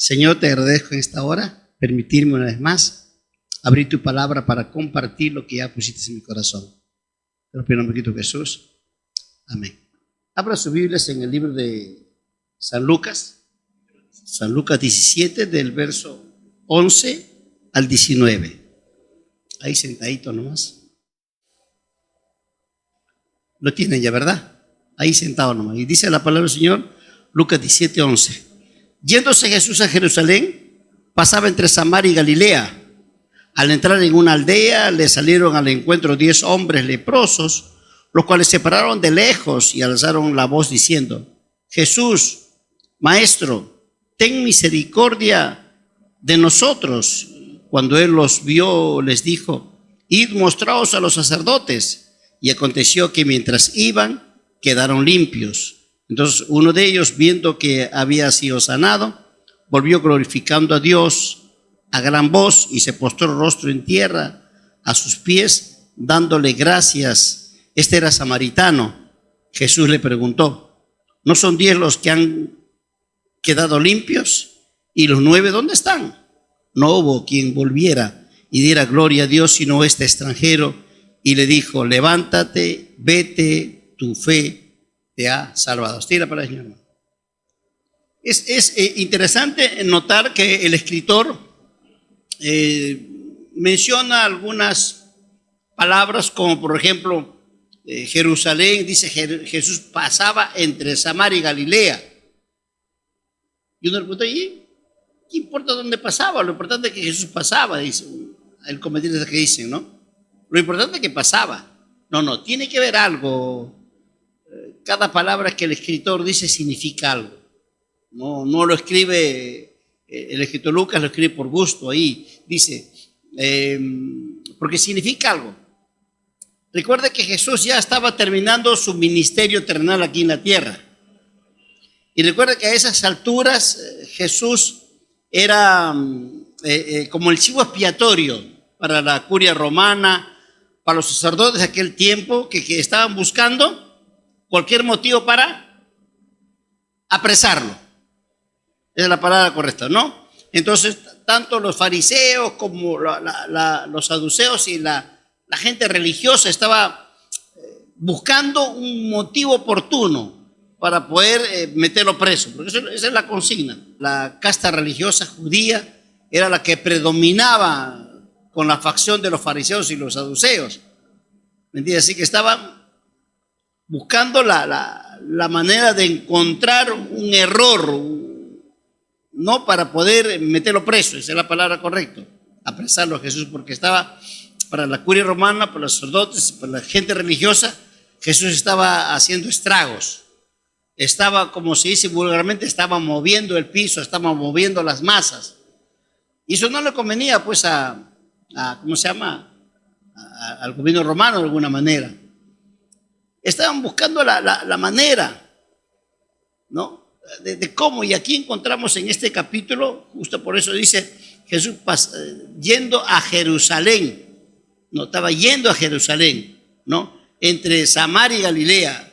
Señor, te agradezco en esta hora permitirme una vez más abrir tu palabra para compartir lo que ya pusiste en mi corazón. Te lo pido en el nombre de Cristo Jesús. Amén. Abra sus Biblias en el libro de San Lucas 17, del verso 11 al 19. Ahí sentadito nomás. Lo tienen ya, ¿verdad? Ahí sentado nomás. Y dice la palabra del Señor, Lucas 17, 11. Yéndose Jesús a Jerusalén, pasaba entre Samaria y Galilea. Al entrar en una aldea, le salieron al encuentro 10 hombres leprosos, los cuales se pararon de lejos y alzaron la voz diciendo: Jesús, Maestro, ten misericordia de nosotros. Cuando él los vio, les dijo: Id, mostraos a los sacerdotes. Y aconteció que mientras iban, quedaron limpios. Entonces uno de ellos, viendo que había sido sanado, volvió glorificando a Dios a gran voz y se postró rostro en tierra a sus pies, dándole gracias. Este era samaritano. Jesús le preguntó: ¿no son 10 los que han quedado limpios? ¿Y los 9 dónde están? No hubo quien volviera y diera gloria a Dios, sino este extranjero. Y le dijo: levántate, vete, tu fe te ha salvado. Tira para el Señor. Es interesante notar que el escritor menciona algunas palabras, como por ejemplo Jerusalén. Dice: Jesús pasaba entre Samaria y Galilea. Y uno le pregunta: ¿y qué importa dónde pasaba? Lo importante es que Jesús pasaba, dice el comentarista que dicen, ¿no? Lo importante es que pasaba. No, tiene que ver algo. Cada palabra que el escritor dice significa algo. No lo escribe el escritor Lucas, lo escribe por gusto ahí. Dice, porque significa algo. Recuerda que Jesús ya estaba terminando su ministerio terrenal aquí en la tierra. Y recuerda que a esas alturas Jesús era como el chivo expiatorio para la curia romana, para los sacerdotes de aquel tiempo que estaban buscando cualquier motivo para apresarlo. Esa es la palabra correcta, ¿no? Entonces, tanto los fariseos como los saduceos y la gente religiosa estaba buscando un motivo oportuno para poder meterlo preso, porque esa es la consigna. La casta religiosa judía era la que predominaba con la facción de los fariseos y los saduceos. ¿Me entiendes? Así que estaban buscando la manera de encontrar un error, no para poder meterlo preso, esa es la palabra correcta, apresarlo a Jesús, porque estaba para la curia romana, para los sacerdotes, para la gente religiosa. Jesús estaba haciendo estragos, estaba, como se dice vulgarmente, estaba moviendo el piso, estaba moviendo las masas, y eso no le convenía pues ¿cómo se llama? Al gobierno romano de alguna manera. Estaban buscando la manera, ¿no? De cómo, y aquí encontramos en este capítulo, justo por eso dice Jesús yendo a Jerusalén, no, estaba yendo a Jerusalén, ¿no? Entre Samaria y Galilea.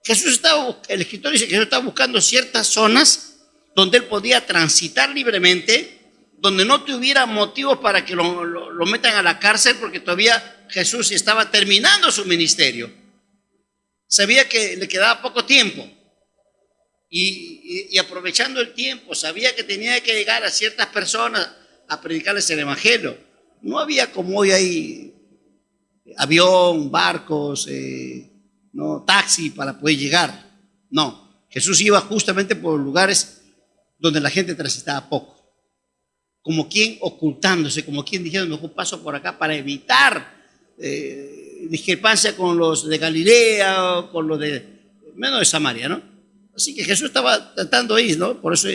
El escritor dice que Jesús estaba buscando ciertas zonas donde él podía transitar libremente, donde no tuviera motivos para que lo metan a la cárcel, porque todavía Jesús estaba terminando su ministerio. Sabía que le quedaba poco tiempo y aprovechando el tiempo, sabía que tenía que llegar a ciertas personas a predicarles el evangelio. No había como hoy hay avión, barcos, no, taxi para poder llegar. No, Jesús iba justamente por lugares donde la gente transitaba poco, como quien ocultándose, como quien diciendo: mejor paso por acá para evitar discrepancia con los de Galilea o con los menos de Samaria, ¿no? Así que Jesús estaba tratando ahí, ¿no? Por eso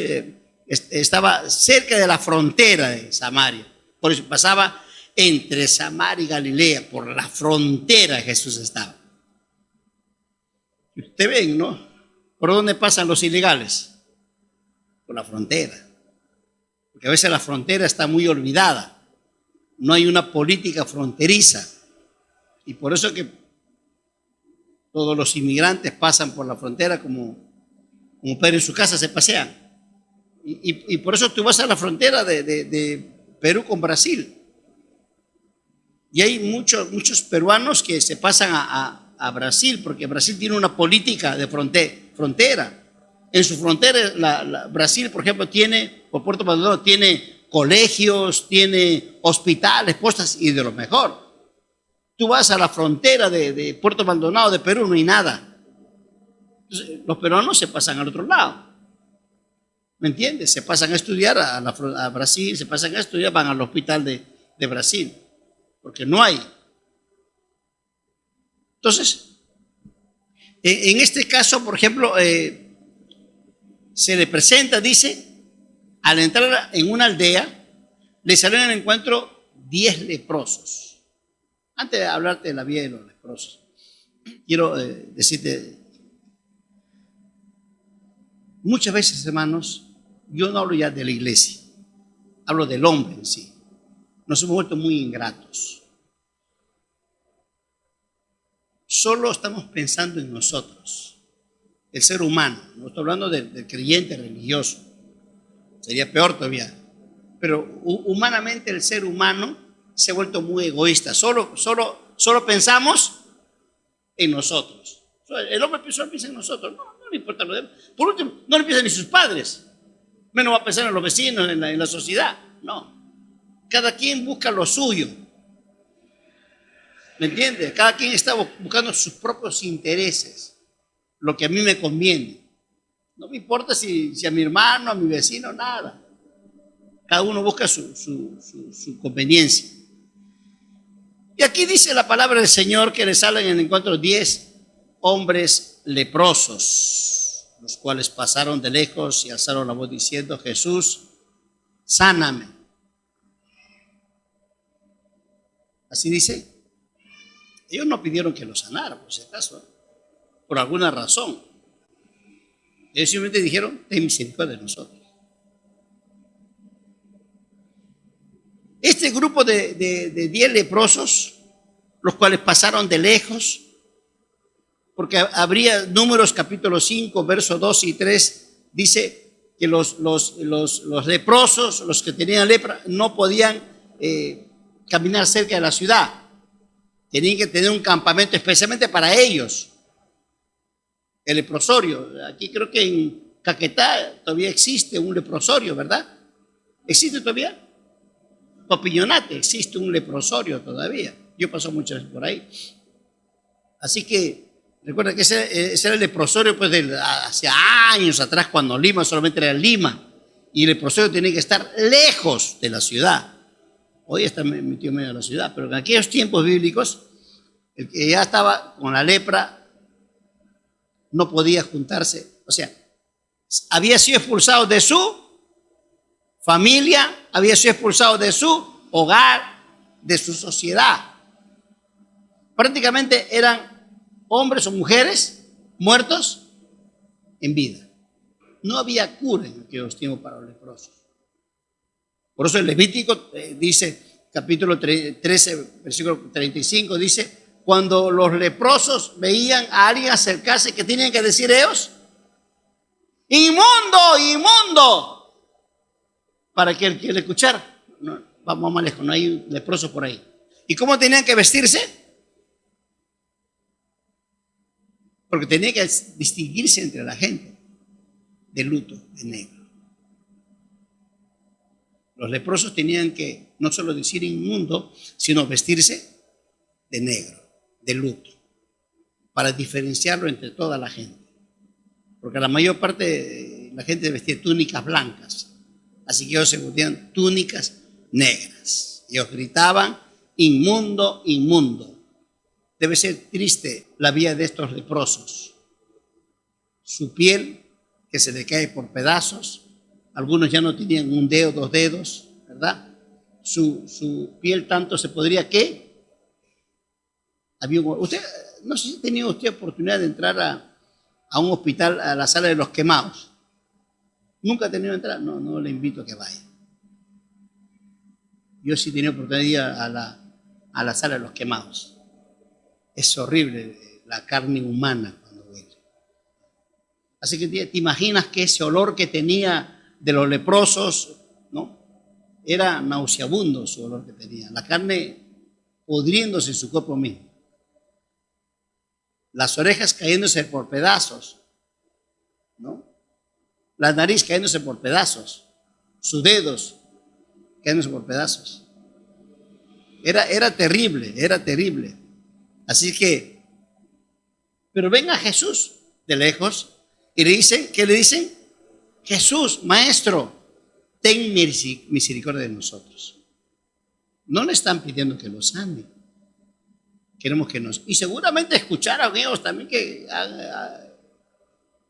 estaba cerca de la frontera de Samaria. Por eso pasaba entre Samaria y Galilea, por la frontera Jesús estaba. Ustedes ven, ¿no? ¿Por dónde pasan los ilegales? Por la frontera. Porque a veces la frontera está muy olvidada. No hay una política fronteriza. Y por eso que todos los inmigrantes pasan por la frontera como Pedro en su casa se pasean. Y por eso tú vas a la frontera de Perú con Brasil. Y hay muchos peruanos que se pasan a Brasil, porque Brasil tiene una política de frontera. En su frontera, Brasil, por ejemplo, por Puerto Maldonado, tiene colegios, tiene hospitales, postas y de lo mejor. Tú vas a la frontera de Puerto Maldonado, de Perú, no hay nada. Entonces, los peruanos se pasan al otro lado. ¿Me entiendes? Se pasan a estudiar a Brasil, se pasan a estudiar, van al hospital de Brasil, porque no hay. Entonces, en este caso, por ejemplo, se le presenta, dice, al entrar en una aldea, le salieron al encuentro 10 leprosos. Antes de hablarte de la vida de los leprosos, quiero decirte, muchas veces, hermanos, yo no hablo ya de la iglesia, hablo del hombre en sí. Nos hemos vuelto muy ingratos. Solo estamos pensando en nosotros, el ser humano. No estoy hablando del creyente religioso, sería peor todavía. Pero humanamente el ser humano se ha vuelto muy egoísta. Solo pensamos en nosotros. El hombre piensa en nosotros. No le importa lo demás. Por último, no le piensa ni sus padres. Menos va a pensar en los vecinos, en la sociedad. No. Cada quien busca lo suyo. ¿Me entiendes? Cada quien está buscando sus propios intereses. Lo que a mí me conviene. No me importa si a mi hermano, a mi vecino, nada. Cada uno busca su conveniencia. Y aquí dice la palabra del Señor que le salen en el encuentro 10 hombres leprosos, los cuales pasaron de lejos y alzaron la voz diciendo: Jesús, sáname. Así dice. Ellos no pidieron que lo sanara, por si acaso, por alguna razón. Ellos simplemente dijeron: ten misericordia de nosotros. Este grupo de 10 leprosos, los cuales pasaron de lejos, porque habría Números capítulo 5, versos 2 y 3, dice que los leprosos, los que tenían lepra, no podían caminar cerca de la ciudad. Tenían que tener un campamento especialmente para ellos. El leprosorio. Aquí creo que en Caquetá todavía existe un leprosorio, ¿verdad? ¿Existe todavía? Papiñonate, existe un leprosorio todavía. Yo paso muchas veces por ahí. Así que recuerda que ese era el leprosorio pues hace años atrás, cuando Lima solamente era Lima. Y el leprosorio tenía que estar lejos de la ciudad. Hoy está metido en medio de la ciudad, pero en aquellos tiempos bíblicos, el que ya estaba con la lepra no podía juntarse. O sea, había sido expulsado de su familia, había sido expulsado de su hogar, de su sociedad. Prácticamente eran hombres o mujeres muertos en vida. No había cura en aquellos tiempos para los leprosos. Por eso el Levítico dice, capítulo 13, versículo 35, dice: cuando los leprosos veían a alguien acercarse, ¿qué tenían que decir ellos? ¡Inmundo, inmundo! Para que el que le escuchara. No, vamos más lejos, no hay leprosos por ahí. ¿Y cómo tenían que vestirse? Porque tenía que distinguirse entre la gente de luto, de negro. Los leprosos tenían que no solo decir inmundo, sino vestirse de negro, de luto, para diferenciarlo entre toda la gente. Porque la mayor parte de la gente vestía túnicas blancas, así que ellos se vestían túnicas negras. Ellos gritaban: inmundo, inmundo. Debe ser triste la vida de estos leprosos. Su piel que se le cae por pedazos. Algunos ya no tenían un dedo, 2 dedos, ¿verdad? Su piel tanto se podría que usted, no sé si ha tenido usted oportunidad de entrar a un hospital, a la sala de los quemados. ¿Nunca ha tenido que entrar? No le invito a que vaya. Yo sí he tenido oportunidad de ir a la sala de los quemados. Es horrible la carne humana cuando huele. Así que te imaginas que ese olor que tenía de los leprosos, ¿no? Era nauseabundo su olor que tenía, la carne pudriéndose en su cuerpo mismo, las orejas cayéndose por pedazos, ¿no? La nariz cayéndose por pedazos, sus dedos cayéndose por pedazos. Era terrible, era terrible. Así que, pero ven a Jesús de lejos y le dicen, ¿qué le dicen? Jesús, maestro, ten misericordia de nosotros. No le están pidiendo que los sane. Queremos que nos... Y seguramente escucharon ellos también que...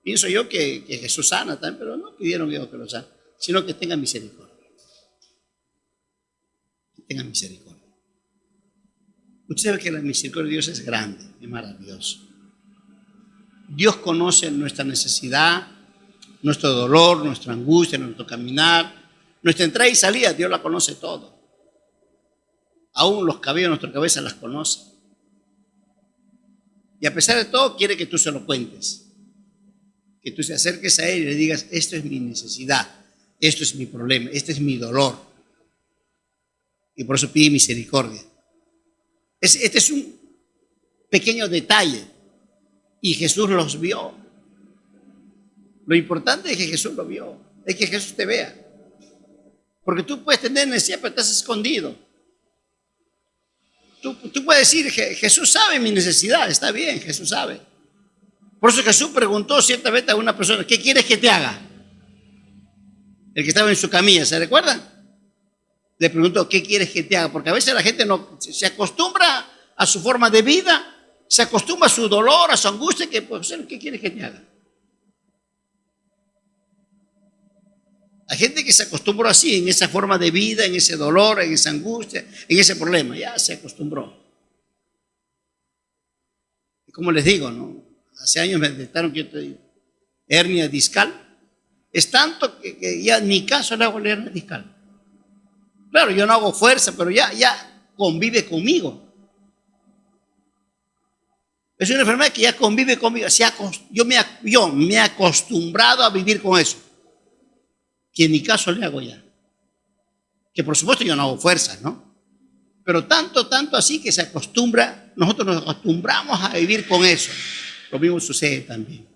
pienso yo que Jesús sana también, pero no pidieron ellos que los sane, sino que tengan misericordia. Que tengan misericordia. Usted sabe que la misericordia de Dios es grande, es maravilloso. Dios conoce nuestra necesidad, nuestro dolor, nuestra angustia, nuestro caminar, nuestra entrada y salida. Dios la conoce todo. Aún los cabellos de nuestra cabeza las conoce. Y a pesar de todo, quiere que tú se lo cuentes. Que tú te acerques a Él y le digas, esto es mi necesidad, esto es mi problema, este es mi dolor. Y por eso pide misericordia. Este es un pequeño detalle. Y Jesús los vio. Lo importante es que Jesús lo vio. Es que Jesús te vea. Porque tú puedes tener necesidad, pero estás escondido. Tú puedes decir, Jesús sabe mi necesidad. Está bien, Jesús sabe. Por eso Jesús preguntó ciertamente a una persona, ¿qué quieres que te haga? El que estaba en su camilla, ¿se recuerdan? Le preguntó, ¿qué quieres que te haga? Porque a veces la gente no se acostumbra a su forma de vida, se acostumbra a su dolor, a su angustia, que pues, ¿qué quieres que te haga? Hay gente que se acostumbró así, en esa forma de vida, en ese dolor, en esa angustia, en ese problema, ya se acostumbró. Y como les digo, ¿no? Hace años me detectaron que yo tengo hernia discal. Es tanto que ya ni caso le hago la hernia discal. Claro, yo no hago fuerza, pero ya convive conmigo. Es una enfermedad que ya convive conmigo. Yo me he acostumbrado a vivir con eso. Que ni caso le hago ya. Que por supuesto yo no hago fuerza, ¿no? Pero tanto así que se acostumbra, nosotros nos acostumbramos a vivir con eso. Lo mismo sucede también.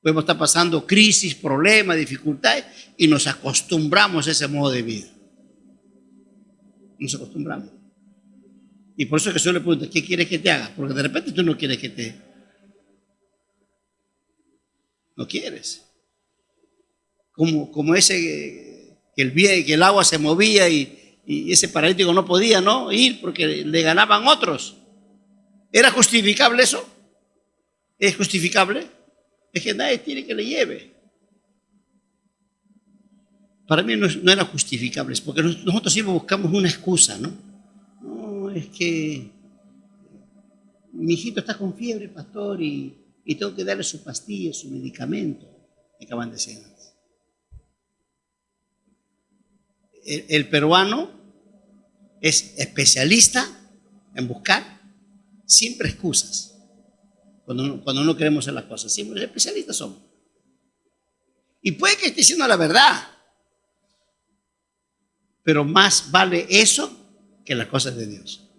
Podemos estar pasando crisis, problemas, dificultades y nos acostumbramos a ese modo de vida. Nos acostumbramos. Y por eso Jesús le pregunta, ¿qué quieres que te haga? Porque de repente tú no quieres que te... No quieres. Como ese, que el agua se movía y ese paralítico no podía, ¿no? Ir porque le ganaban otros. ¿Era justificable eso? ¿Es justificable? Es que nadie tiene que le lleve. Para mí no era justificable, porque nosotros siempre buscamos una excusa, ¿no? No, es que mi hijito está con fiebre, pastor, y tengo que darle su pastilla, su medicamento. Me acaban de decir antes. El peruano es especialista en buscar siempre excusas. Cuando no queremos hacer las cosas, siempre especialistas somos. Y puede que esté diciendo la verdad, pero más vale eso que las cosas de Dios.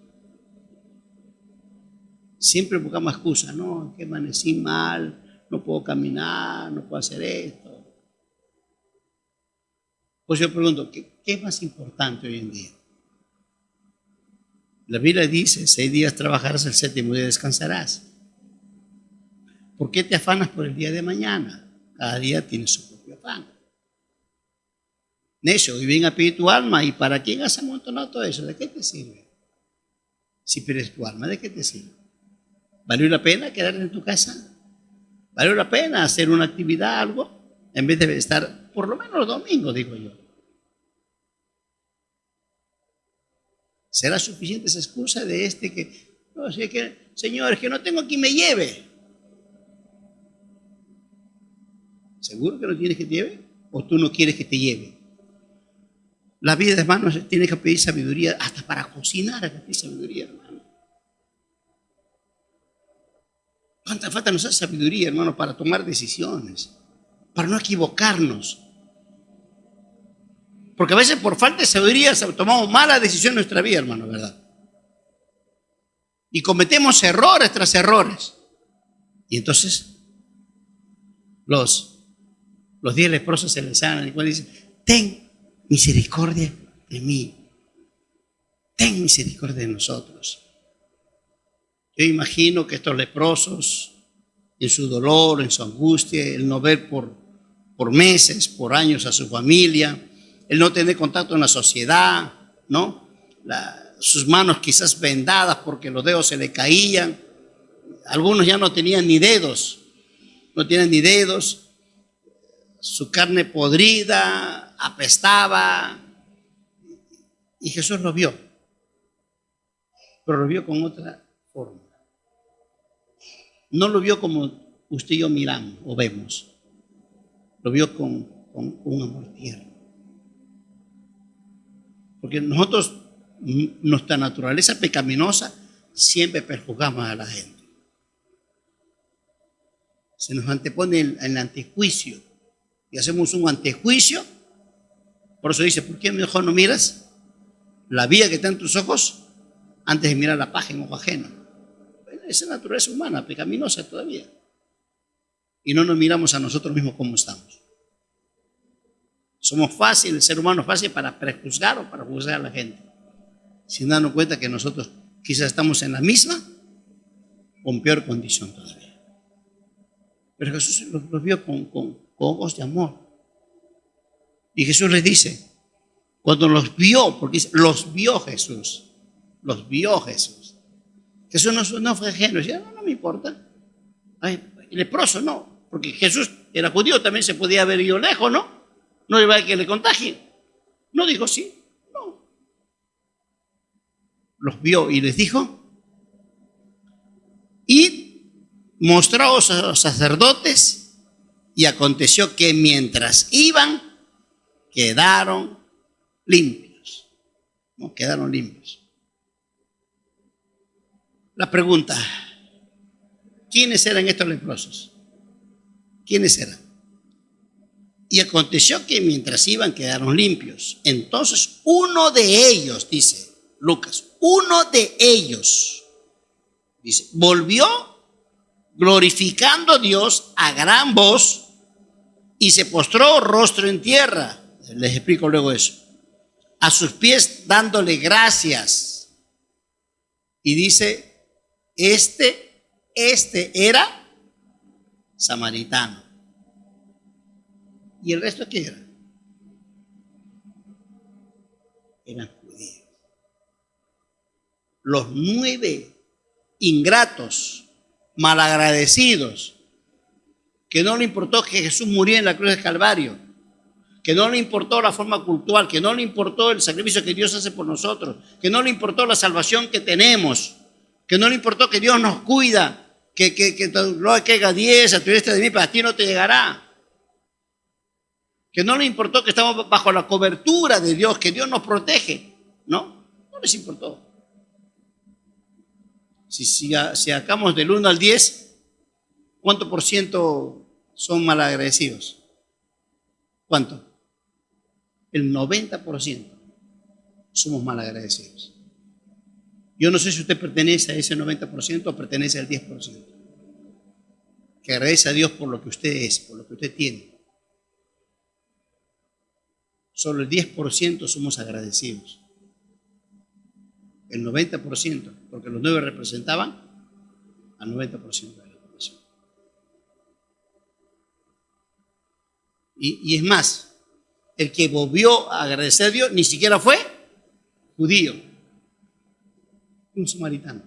Siempre buscamos excusas, no, que amanecí mal, no puedo caminar, no puedo hacer esto. Pues yo pregunto, ¿qué es más importante hoy en día? La Biblia dice, 6 días trabajarás, el 7º día descansarás. ¿Por qué te afanas por el día de mañana? Cada día tiene su propio afán. Necio, hoy bien a pedir tu alma, ¿y para quién has amontonado todo eso? ¿De qué te sirve? Si pierdes tu alma, ¿de qué te sirve? ¿Valió la pena quedarte en tu casa? ¿Valió la pena hacer una actividad, algo? En vez de estar, por lo menos los domingos, digo yo. ¿Será suficiente esa excusa de no, si es que, Señor, es que no tengo quien me lleve? ¿Seguro que no quieres que te lleve? ¿O tú no quieres que te lleve? La vida, hermanos, tiene que pedir sabiduría, hasta para cocinar hay que pedir sabiduría, hermano. ¿Cuánta falta nos hace sabiduría, hermano, para tomar decisiones? Para no equivocarnos. Porque a veces por falta de sabiduría tomamos malas decisiones en nuestra vida, hermano, ¿verdad? Y cometemos errores tras errores. Y entonces los 10 leprosos se lanzaron y dicen: ten misericordia de mí, ten misericordia de nosotros. Yo imagino que estos leprosos, en su dolor, en su angustia, el no ver por meses, por años a su familia, el no tener contacto en la sociedad, ¿no? Sus manos quizás vendadas porque los dedos se le caían. Algunos ya no tenían ni dedos, su carne podrida, apestaba. Y Jesús lo vio, pero lo vio con otra forma. No lo vio como usted y yo miramos o vemos, lo vio con un amor tierno. Porque nosotros, nuestra naturaleza pecaminosa, siempre perjuzgamos a la gente. Se nos antepone el antejuicio y hacemos un antejuicio. Por eso dice: ¿por qué mejor no miras la viga que está en tus ojos antes de mirar la paja en ojo ajeno? Bueno, esa es naturaleza humana, pecaminosa todavía. Y no nos miramos a nosotros mismos como estamos. Somos fáciles, el ser humano es fácil para prejuzgar o para juzgar a la gente, sin darnos cuenta que nosotros quizás estamos en la misma o en peor condición todavía. Pero Jesús los vio con ojos de amor. Y Jesús les dice, cuando los vio, porque dice, los vio Jesús. Jesús no fue ajeno, decía: no me importa. Ay, leproso no, porque Jesús era judío, también se podía haber ido lejos, ¿no? No iba a que le contagien. No dijo sí, no. Los vio y les dijo: id, mostraos a los sacerdotes. Y aconteció que mientras iban, quedaron limpios. ¿No? Quedaron limpios. La pregunta: ¿quiénes eran estos leprosos? ¿Quiénes eran? Y aconteció que mientras iban, quedaron limpios. Entonces uno de ellos, dice Lucas, uno de ellos, dice, volvió glorificando a Dios a gran voz y se postró rostro en tierra. Les explico luego eso. A sus pies dándole gracias. Y dice, este era samaritano. ¿Y el resto qué era? Eran judíos. Los 9 ingratos, malagradecidos, que no le importó que Jesús muriera en la cruz del Calvario, que no le importó la forma cultural, que no le importó el sacrificio que Dios hace por nosotros, que no le importó la salvación que tenemos, que no le importó que Dios nos cuida, que no caiga 10 a tu diestra de mí, pero a ti no te llegará. Que no le importó que estamos bajo la cobertura de Dios, que Dios nos protege. No les importó. Si sacamos del 1 al 10, ¿cuánto por ciento son malagradecidos? ¿Cuánto? El 90% somos malagradecidos. Yo no sé si usted pertenece a ese 90% o pertenece al 10%. Que agradece a Dios por lo que usted es, por lo que usted tiene. Solo el 10% somos agradecidos. El 90%, porque los 9 representaban al 90% de la población. Y es más, el que volvió a agradecer a Dios ni siquiera fue judío, un samaritano,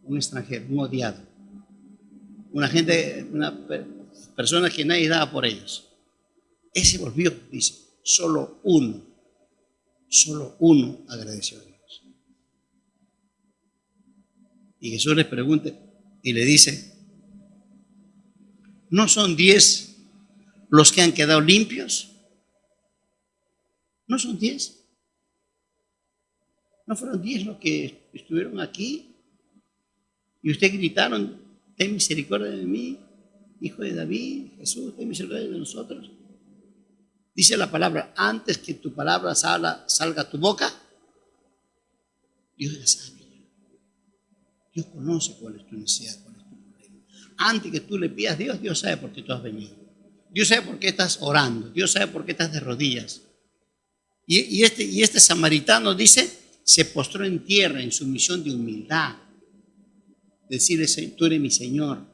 un extranjero, un odiado, una persona que nadie daba por ellos. Ese volvió, dice, solo uno agradeció a Dios. Y Jesús les pregunta y le dice, ¿no son 10 los que han quedado limpios? ¿No son 10? ¿No fueron 10 los que estuvieron aquí? Y ustedes gritaron, ten misericordia de mí, hijo de David, Jesús, ten misericordia de nosotros. Dice la palabra, antes que tu palabra salga a tu boca, Dios ya sabe. Dios conoce cuál es tu necesidad, cuál es tu problema. Antes que tú le pidas a Dios, Dios sabe por qué tú has venido. Dios sabe por qué estás orando. Dios sabe por qué estás de rodillas. Y este samaritano dice, se postró en tierra en sumisión de humildad. Decirle, tú eres mi Señor.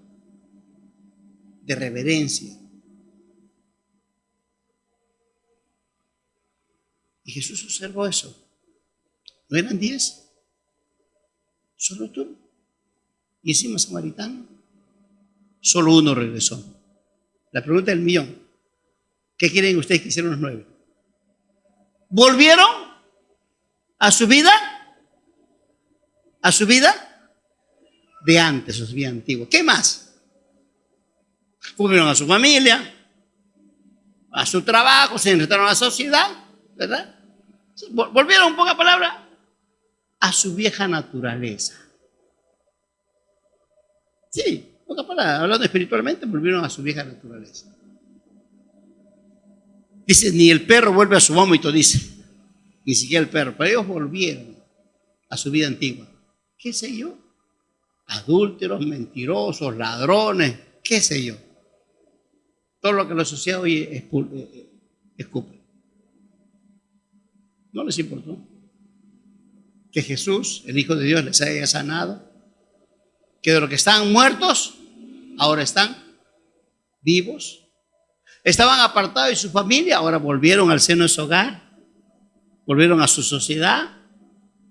De reverencia. Y Jesús observó eso. ¿No eran 10? Solo tú. Y encima samaritano. Solo uno regresó. La pregunta del millón. ¿Qué quieren ustedes que hicieron los 9? ¿Volvieron a su vida? ¿A su vida? De antes, a su vida antigua. ¿Qué más? Volvieron a su familia, a su trabajo, se enfrentaron a la sociedad, ¿verdad? Volvieron, en pocas palabras, a su vieja naturaleza. Sí, en pocas palabras, hablando espiritualmente, volvieron a su vieja naturaleza. Dice, ni el perro vuelve a su vómito, dice. Ni siquiera el perro. Pero ellos volvieron a su vida antigua. ¿Qué sé yo? Adúlteros, mentirosos, ladrones, qué sé yo. Todo lo que la sociedad hoy escupe. No les importó que Jesús, el Hijo de Dios, les haya sanado. Que de los que estaban muertos, ahora están vivos. Estaban apartados de su familia, ahora volvieron al seno de su hogar. Volvieron a su sociedad.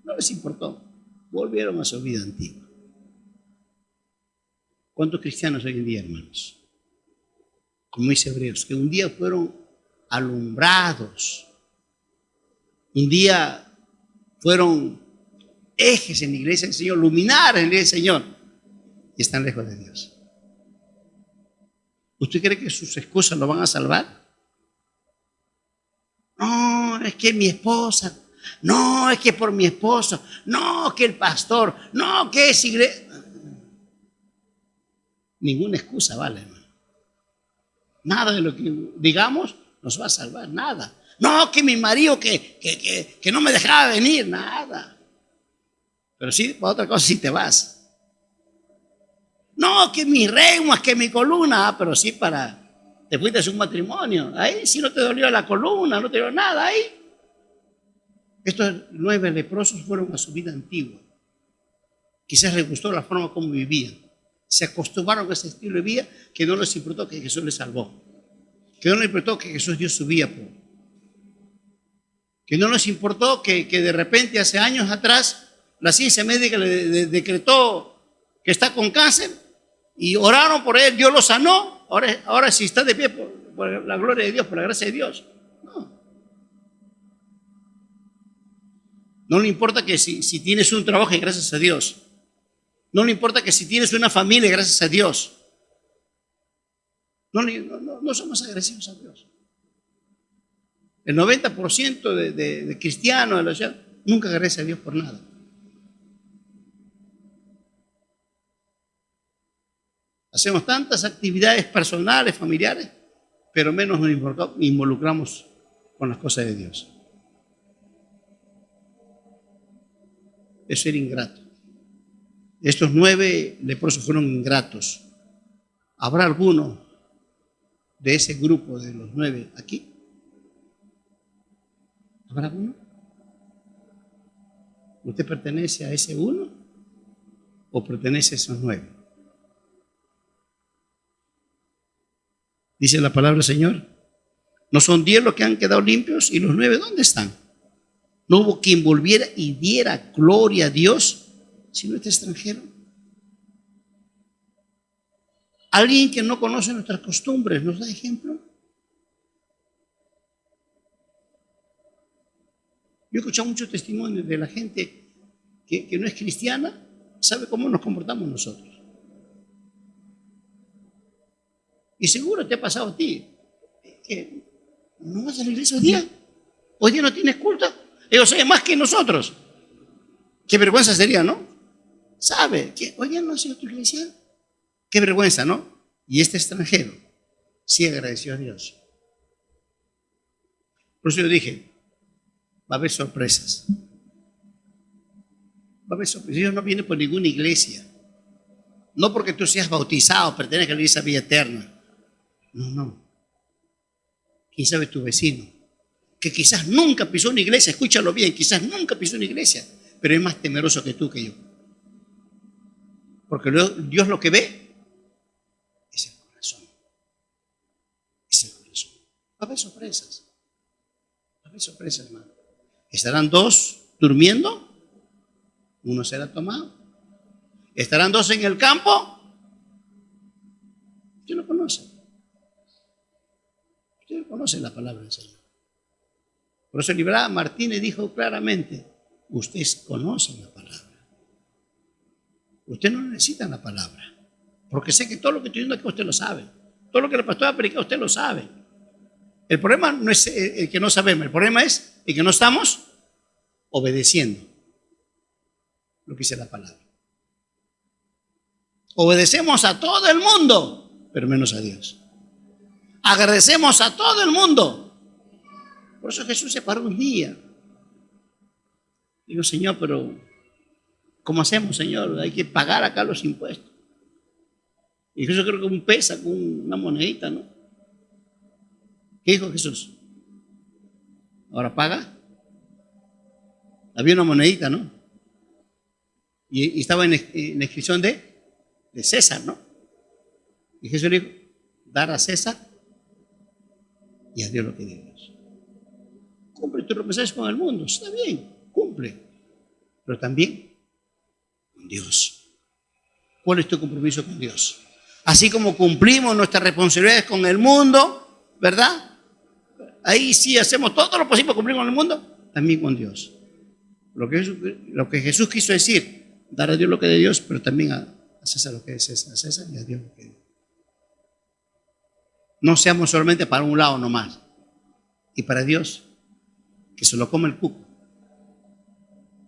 No les importó. Volvieron a su vida antigua. ¿Cuántos cristianos hoy en día, hermanos? Como dice Hebreos, que un día fueron alumbrados. Un día fueron ejes en la iglesia del Señor, luminares en la iglesia del Señor. Y están lejos de Dios. ¿Usted cree que sus excusas lo van a salvar? No, es que mi esposa. No, es que por mi esposo. No, que el pastor. No, que es iglesia. Ninguna excusa vale, hermano. Nada de lo que digamos nos va a salvar, nada. No, que mi marido que no me dejaba venir, nada. Pero sí, para otra cosa sí te vas. No, que mis reumas, que mi columna, pero sí te fuiste a un matrimonio. Ahí sí no te dolió la columna, no te dolió nada ahí. Estos 9 leprosos fueron a su vida antigua. Quizás les gustó la forma como vivían. Se acostumbraron a ese estilo de vida que no les importó que Jesús les salvó. Que no les importó que Jesús dio su vida por. Que no les importó que de repente hace años atrás la ciencia médica le decretó que está con cáncer y oraron por él, Dios lo sanó. Ahora si está de pie por la gloria de Dios, por la gracia de Dios. No le importa que si tienes un trabajo y gracias a Dios. No le importa que si tienes una familia, gracias a Dios. No somos agresivos a Dios. El 90% de cristianos nunca agradece a Dios por nada. Hacemos tantas actividades personales, familiares, pero menos nos involucramos con las cosas de Dios. Eso era ingrato. Estos 9 leprosos fueron ingratos. ¿Habrá alguno de ese grupo de los 9 aquí? ¿Habrá uno? ¿Usted pertenece a ese uno o pertenece a esos 9? Dice la palabra del Señor. ¿No son 10 los que han quedado limpios y los 9 dónde están? No hubo quien volviera y diera gloria a Dios sino este extranjero. Alguien que no conoce nuestras costumbres nos da ejemplo. Yo he escuchado muchos testimonios de la gente que no es cristiana, sabe cómo nos comportamos nosotros. Y seguro te ha pasado a ti, que no vas a la iglesia hoy día no tienes culto, ellos saben más que nosotros. Qué vergüenza sería, ¿no? ¿Sabe que hoy día no has ido a tu iglesia? Qué vergüenza, ¿no? Y este extranjero sí agradeció a Dios. Por eso yo dije, va a haber sorpresas. Va a haber sorpresas. Dios no viene por ninguna iglesia. No porque tú seas bautizado, perteneces a la iglesia vida eterna. No, no. ¿Quién sabe tu vecino? Que quizás nunca pisó una iglesia, escúchalo bien, quizás nunca pisó una iglesia, pero es más temeroso que tú, que yo. Porque Dios lo que ve es el corazón. Es el corazón. Va a haber sorpresas. Va a haber sorpresas, hermano. ¿Estarán dos durmiendo? Uno será tomado. ¿Estarán dos en el campo? Usted lo conoce. Usted conoce la palabra del Señor. Por eso Librada Martínez dijo claramente, ustedes conocen la palabra. Usted no necesita la palabra. Porque sé que todo lo que estoy diciendo aquí usted lo sabe. Todo lo que el pastor ha predicado usted lo sabe. El problema no es el que no sabemos. El problema es el que no estamos obedeciendo lo que dice la palabra. Obedecemos a todo el mundo, pero menos a Dios. Agradecemos a todo el mundo. Por eso Jesús se paró un día. Digo, Señor, pero ¿cómo hacemos, Señor? Hay que pagar acá los impuestos. Y Jesús creo que un pesa con una monedita, ¿no? ¿Qué dijo Jesús? ¿Ahora paga? Había una monedita, ¿no? Y estaba en inscripción de César, ¿no? Y Jesús le dijo, dar a César y a Dios lo que de Dios. Cumple tus mensajes con el mundo, está bien, cumple, pero también con Dios. ¿Cuál es tu compromiso con Dios? Así como cumplimos nuestras responsabilidades con el mundo, ¿verdad? Ahí sí hacemos todo lo posible para cumplir con el mundo, también con Dios. Lo que Jesús quiso decir, dar a Dios lo que de Dios, pero también a César lo que es César, a César y a Dios lo que es. No seamos solamente para un lado nomás. Y para Dios, que se lo come el cuco.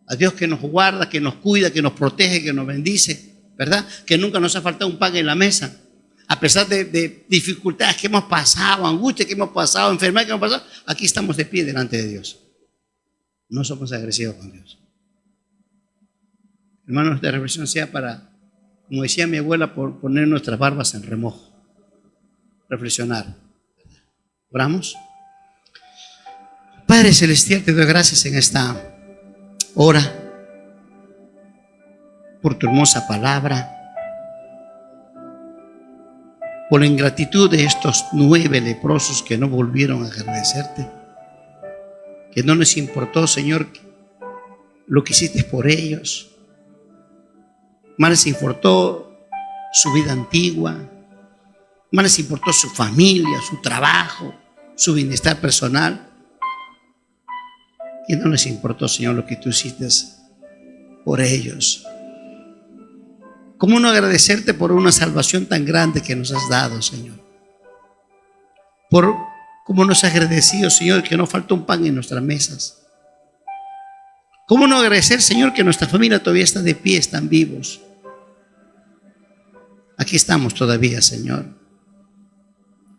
A Dios que nos guarda, que nos cuida, que nos protege, que nos bendice, ¿verdad? Que nunca nos ha faltado un pan en la mesa. A pesar de dificultades que hemos pasado, angustias que hemos pasado, enfermedades que hemos pasado, aquí estamos de pie delante de Dios. No somos agresivos con Dios. Hermanos, esta reflexión sea para, como decía mi abuela, por poner nuestras barbas en remojo. Reflexionar. ¿Oramos? Padre Celestial, te doy gracias en esta hora por tu hermosa palabra, por la ingratitud de estos 9 leprosos que no volvieron a agradecerte, que no les importó, Señor, lo que hiciste por ellos, más les importó su vida antigua, más les importó su familia, su trabajo, su bienestar personal. Y no les importó, Señor, lo que tú hiciste por ellos. ¿Cómo no agradecerte por una salvación tan grande que nos has dado, Señor? Por cómo nos has agradecido, Señor, que no falta un pan en nuestras mesas. ¿Cómo no agradecer, Señor, que nuestra familia todavía está de pie, están vivos? Aquí estamos todavía, Señor.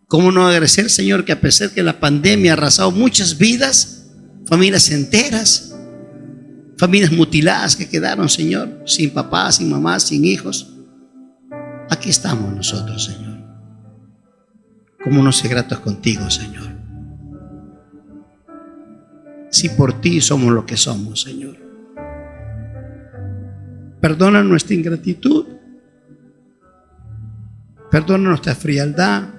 ¿Cómo no agradecer, Señor, que a pesar que la pandemia ha arrasado muchas vidas, familias enteras, familias mutiladas que quedaron, Señor, sin papá, sin mamá, sin hijos, aquí estamos nosotros, Señor. ¿Cómo no ser gratos contigo, Señor? Si por ti somos lo que somos, Señor. Perdona nuestra ingratitud, perdona nuestra frialdad,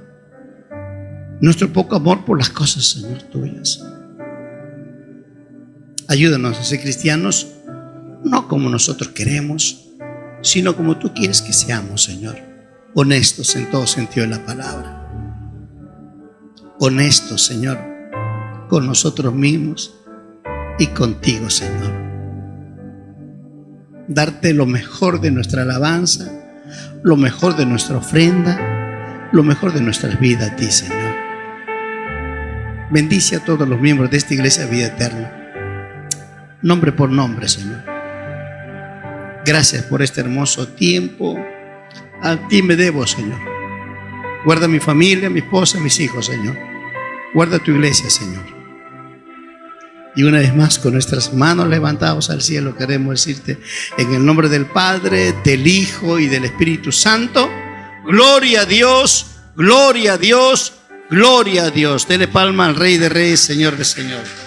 nuestro poco amor por las cosas, Señor, tuyas. Ayúdanos a ser cristianos, no como nosotros queremos, sino como tú quieres que seamos, Señor. Honestos en todo sentido de la palabra. Honestos, Señor, con nosotros mismos y contigo, Señor. Darte lo mejor de nuestra alabanza, lo mejor de nuestra ofrenda, lo mejor de nuestras vidas a ti, Señor. Bendice a todos los miembros de esta iglesia Vida Eterna, nombre por nombre, Señor. Gracias por este hermoso tiempo. A ti me debo, Señor. Guarda mi familia, mi esposa, mis hijos, Señor. Guarda tu iglesia, Señor. Y una vez más, con nuestras manos levantadas al cielo, queremos decirte, en el nombre del Padre, del Hijo y del Espíritu Santo, gloria a Dios, gloria a Dios, gloria a Dios. Dele palma al Rey de Reyes, Señor de Señores.